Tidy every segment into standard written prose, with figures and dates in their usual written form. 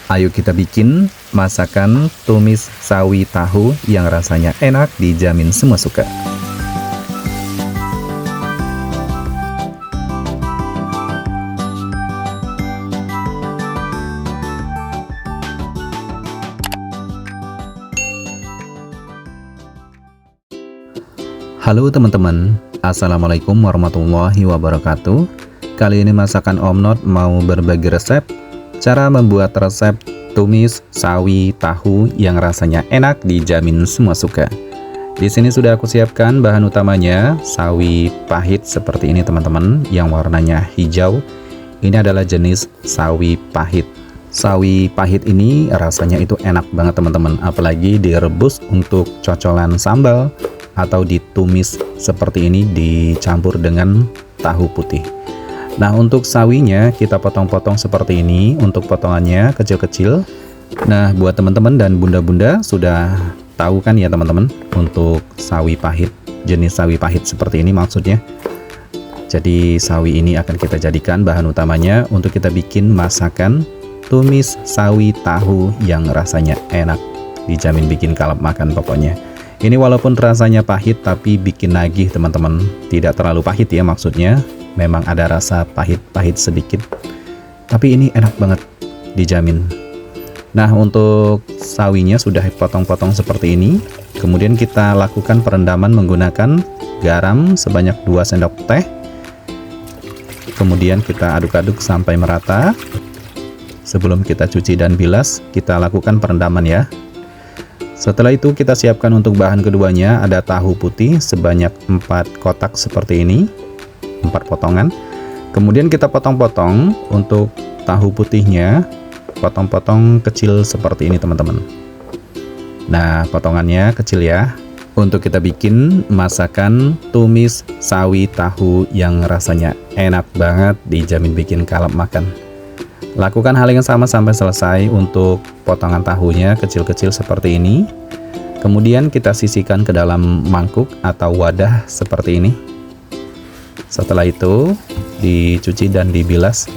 Ayo kita bikin masakan tumis sawi tahu yang rasanya enak, dijamin semua suka. Halo teman-teman, Assalamualaikum warahmatullahi wabarakatuh. Kali ini masakan Om Not mau berbagi resep cara membuat resep tumis sawi tahu yang rasanya enak, dijamin semua suka. Di sini sudah aku siapkan bahan utamanya, sawi pahit seperti ini teman-teman, yang warnanya hijau. Ini adalah jenis sawi pahit. Sawi pahit ini rasanya itu enak banget teman-teman, apalagi direbus untuk cocolan sambal atau ditumis seperti ini dicampur dengan tahu putih. Nah, untuk sawinya kita potong-potong seperti ini, untuk potongannya kecil-kecil. Nah, buat teman-teman dan bunda-bunda sudah tahu kan ya teman-teman, untuk sawi pahit, jenis sawi pahit seperti ini maksudnya. Jadi sawi ini akan kita jadikan bahan utamanya untuk kita bikin masakan tumis sawi tahu yang rasanya enak, dijamin bikin kalap makan pokoknya. Ini walaupun rasanya pahit tapi bikin nagih teman-teman. Tidak terlalu pahit ya maksudnya. Memang ada rasa pahit-pahit sedikit. Tapi ini enak banget, dijamin. Nah, untuk sawinya sudah potong-potong seperti ini. Kemudian kita lakukan perendaman menggunakan garam sebanyak 2 sendok teh. Kemudian kita aduk-aduk sampai merata. Sebelum kita cuci dan bilas, kita lakukan perendaman ya. Setelah itu kita siapkan untuk bahan keduanya, ada tahu putih sebanyak 4 kotak seperti ini, 4 potongan. Kemudian kita potong-potong untuk tahu putihnya, potong-potong kecil seperti ini teman-teman. Nah, potongannya kecil ya. Untuk kita bikin masakan tumis sawi tahu yang rasanya enak banget, dijamin bikin kalap makan. Lakukan hal yang sama sampai selesai untuk potongan tahunya kecil-kecil seperti ini. Kemudian kita sisihkan ke dalam mangkuk atau wadah seperti ini. Setelah itu dicuci dan dibilas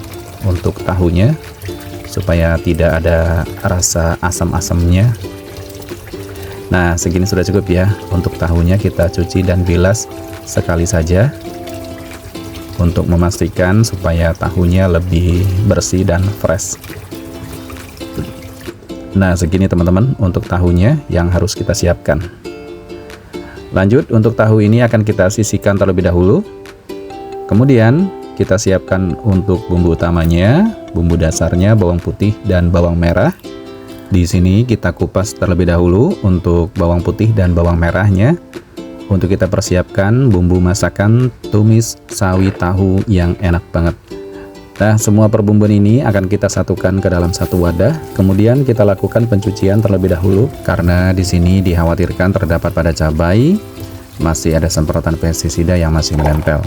untuk tahunya supaya tidak ada rasa asam-asamnya. Nah, segini sudah cukup ya. Untuk tahunya kita cuci dan bilas sekali saja, untuk memastikan supaya tahunya lebih bersih dan fresh. Nah, segini teman-teman untuk tahunya yang harus kita siapkan. Lanjut, untuk tahu ini akan kita sisihkan terlebih dahulu. Kemudian kita siapkan untuk bumbu utamanya, bumbu dasarnya bawang putih dan bawang merah. Di sini kita kupas terlebih dahulu untuk bawang putih dan bawang merahnya. Untuk kita persiapkan bumbu masakan tumis sawi tahu yang enak banget. Nah, semua perbumbuan ini akan kita satukan ke dalam satu wadah. Kemudian kita lakukan pencucian terlebih dahulu karena di sini dikhawatirkan terdapat pada cabai masih ada semprotan pestisida yang masih menempel.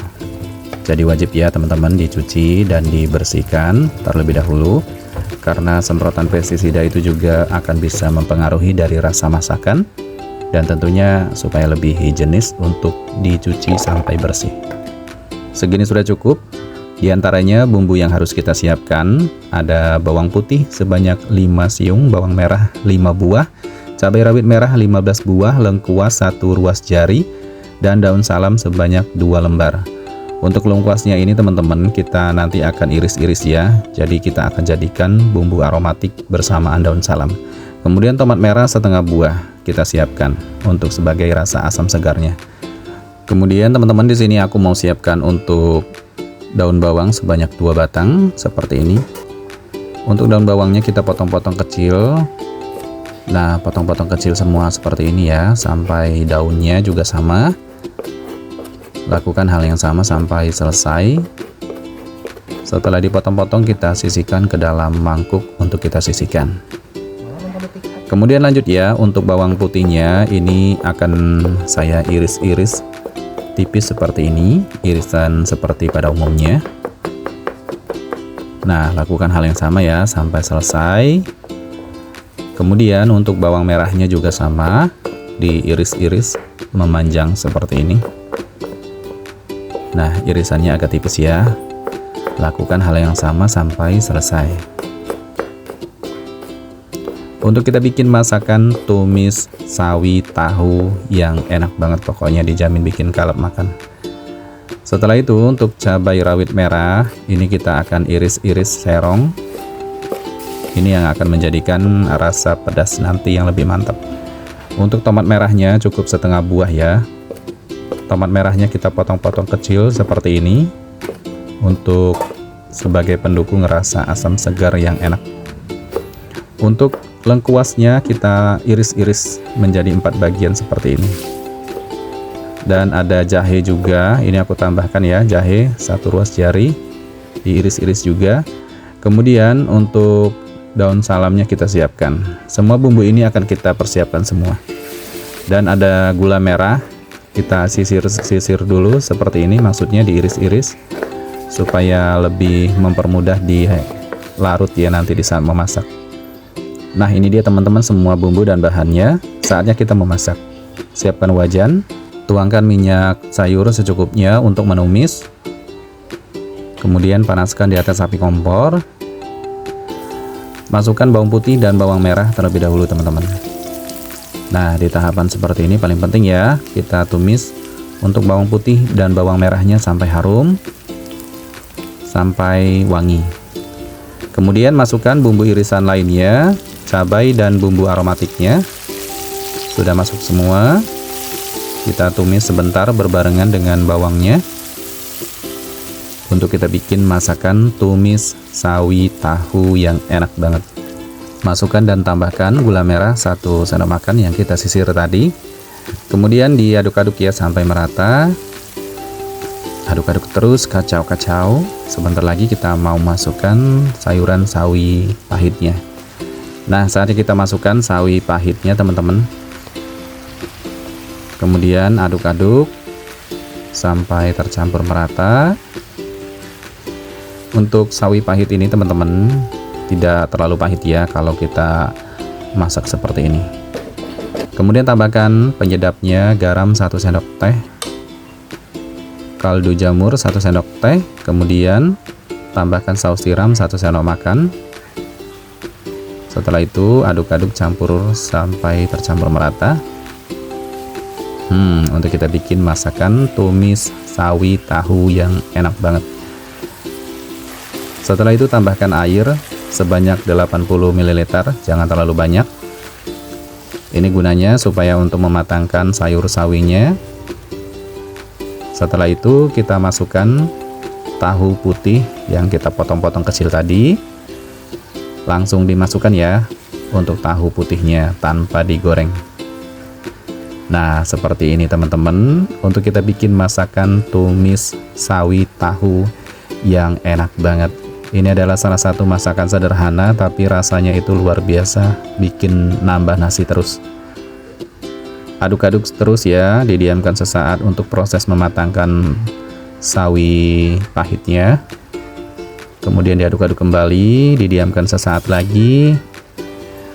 Jadi wajib ya teman-teman dicuci dan dibersihkan terlebih dahulu karena semprotan pestisida itu juga akan bisa mempengaruhi dari rasa masakan. Dan tentunya supaya lebih higienis untuk dicuci sampai bersih. Segini sudah cukup. Di antaranya bumbu yang harus kita siapkan ada bawang putih sebanyak 5 siung, bawang merah 5 buah, cabai rawit merah 15 buah, lengkuas 1 ruas jari, dan daun salam sebanyak 2 lembar. Untuk lengkuasnya ini teman-teman kita nanti akan iris-iris ya. Jadi kita akan jadikan bumbu aromatik bersamaan daun salam. Kemudian tomat merah setengah buah kita siapkan untuk sebagai rasa asam segarnya. Kemudian teman-teman di sini aku mau siapkan untuk daun bawang sebanyak 2 batang seperti ini. Untuk daun bawangnya kita potong-potong kecil. Nah, potong-potong kecil semua seperti ini ya, sampai daunnya juga sama. Lakukan hal yang sama sampai selesai. Setelah dipotong-potong kita sisihkan ke dalam mangkuk untuk kita sisihkan. Kemudian lanjut ya, untuk bawang putihnya ini akan saya iris-iris tipis seperti ini, irisan seperti pada umumnya. Nah, lakukan hal yang sama ya sampai selesai. Kemudian untuk bawang merahnya juga sama, diiris-iris memanjang seperti ini. Nah, irisannya agak tipis ya. Lakukan hal yang sama sampai selesai. Untuk kita bikin masakan tumis sawi tahu yang enak banget, pokoknya dijamin bikin kalap makan. Setelah itu untuk cabai rawit merah, ini kita akan iris-iris serong. Ini yang akan menjadikan rasa pedas nanti yang lebih mantap. Untuk tomat merahnya cukup setengah buah ya. Tomat merahnya kita potong-potong kecil seperti ini, untuk sebagai pendukung rasa asam segar yang enak. Untuk lengkuasnya kita iris-iris menjadi 4 bagian seperti ini. Dan ada jahe juga, ini aku tambahkan ya, jahe 1 ruas jari diiris-iris juga. Kemudian untuk daun salamnya kita siapkan. Semua bumbu ini akan kita persiapkan semua. Dan ada gula merah, kita sisir dulu seperti ini, maksudnya diiris-iris supaya lebih mempermudah dilarut ya nanti di saat memasak. Nah, ini dia teman-teman semua bumbu dan bahannya. Saatnya kita memasak. Siapkan wajan, tuangkan minyak sayur secukupnya untuk menumis. Kemudian panaskan di atas api kompor. Masukkan bawang putih dan bawang merah terlebih dahulu teman-teman. Nah, di tahapan seperti ini paling penting ya, kita tumis untuk bawang putih dan bawang merahnya sampai harum, sampai wangi. Kemudian masukkan bumbu irisan lainnya, cabai dan bumbu aromatiknya. Sudah masuk semua. Kita tumis sebentar berbarengan dengan bawangnya. Untuk kita bikin masakan tumis sawi tahu yang enak banget. Masukkan dan tambahkan gula merah 1 sendok makan yang kita sisir tadi. Kemudian diaduk-aduk ya sampai merata. Aduk-aduk terus, kacau-kacau. Sebentar lagi kita mau masukkan sayuran sawi pahitnya. Nah, saatnya kita masukkan sawi pahitnya teman-teman. Kemudian aduk-aduk sampai tercampur merata. Untuk sawi pahit ini teman-teman tidak terlalu pahit ya kalau kita masak seperti ini. Kemudian tambahkan penyedapnya, garam 1 sendok teh, kaldu jamur 1 sendok teh, kemudian tambahkan saus tiram 1 sendok makan. Setelah itu aduk-aduk campur sampai tercampur merata. Untuk kita bikin masakan tumis sawi tahu yang enak banget. Setelah itu tambahkan air sebanyak 80 ml, jangan terlalu banyak. Ini gunanya supaya untuk mematangkan sayur sawinya. Setelah itu kita masukkan tahu putih yang kita potong-potong kecil tadi. Langsung dimasukkan ya untuk tahu putihnya tanpa digoreng. Nah, seperti ini teman-teman, untuk kita bikin masakan tumis sawi tahu yang enak banget. Ini adalah salah satu masakan sederhana tapi rasanya itu luar biasa, bikin nambah nasi terus. Aduk-aduk terus ya, didiamkan sesaat untuk proses mematangkan sawi pahitnya. Kemudian diaduk-aduk kembali, didiamkan sesaat lagi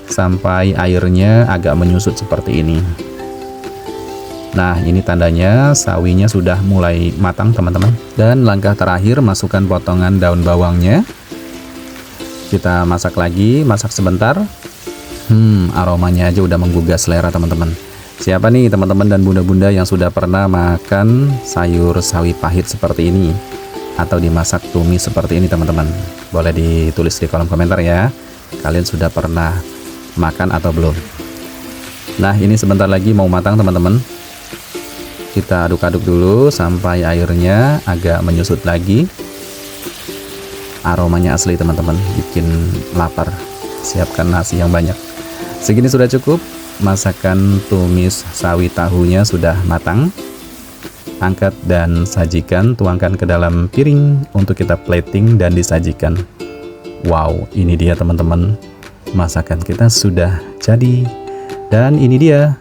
sampai airnya agak menyusut seperti ini. Nah, ini tandanya sawinya sudah mulai matang teman-teman. Dan langkah terakhir, masukkan potongan daun bawangnya. Kita masak lagi, masak sebentar. Aromanya aja udah menggugah selera teman-teman. Siapa nih teman-teman dan bunda-bunda yang sudah pernah makan sayur sawi pahit seperti ini? Atau dimasak tumis seperti ini teman-teman? Boleh ditulis di kolom komentar ya. Kalian sudah pernah makan atau belum? Nah, ini sebentar lagi mau matang teman-teman. Kita aduk-aduk dulu sampai airnya agak menyusut lagi. Aromanya asli teman-teman, bikin lapar. Siapkan nasi yang banyak. Segini sudah cukup. Masakan tumis sawi tahunya sudah matang. Angkat dan sajikan, tuangkan ke dalam piring untuk kita plating dan disajikan. Wow, ini dia teman-teman, masakan kita sudah jadi. Dan ini dia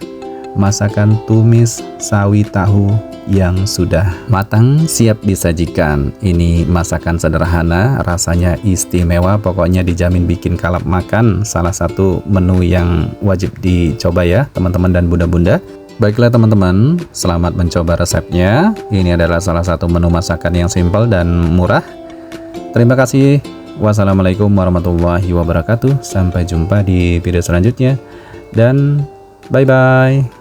masakan tumis sawi tahu yang sudah matang, siap disajikan. Ini masakan sederhana, rasanya istimewa, pokoknya dijamin bikin kalap makan. Salah satu menu yang wajib dicoba ya teman-teman dan bunda-bunda. Baiklah teman-teman, selamat mencoba resepnya. Ini adalah salah satu menu masakan yang simpel dan murah. Terima kasih Wassalamualaikum warahmatullahi wabarakatuh. Sampai jumpa di video selanjutnya dan bye bye.